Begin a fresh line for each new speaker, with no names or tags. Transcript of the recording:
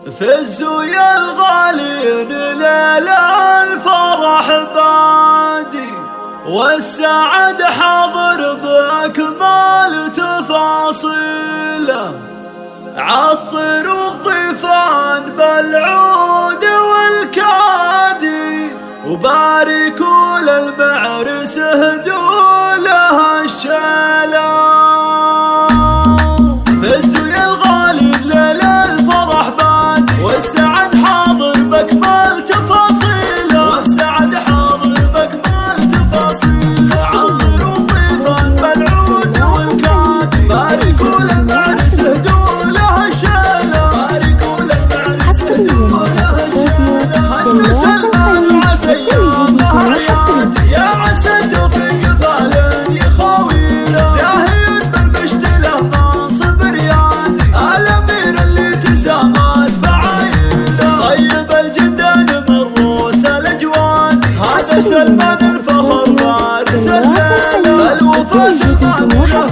فزوا يا الغالين ليل الفرح بادي، والسعد حاضر بأكمل تفاصيله. عطروا الضيفان بالعود والكادي، وباركوا للمعرس اهدوا له الشيله. فزوا يا الغالين ليل الفرح بادي، والسعد حاضر بأكمل تفاصيله. والسعد حاضر بأكمل تفاصيله. عطروا الضيفان بالعود والكادي، باركوا للمعرس اهدوا له الشيله. باركوا للمعرس اهدوا له الشيله. هن سلمان عسى يومه عياد، يا عسى توفيق فال يخاويله. زاهد بالبشت له منصب ريادي، الامير اللي تسامت فعايله. طيب الجدان من روس الاجواد، هذا سلمان الفخر فارس الليله. الوفا سلمان له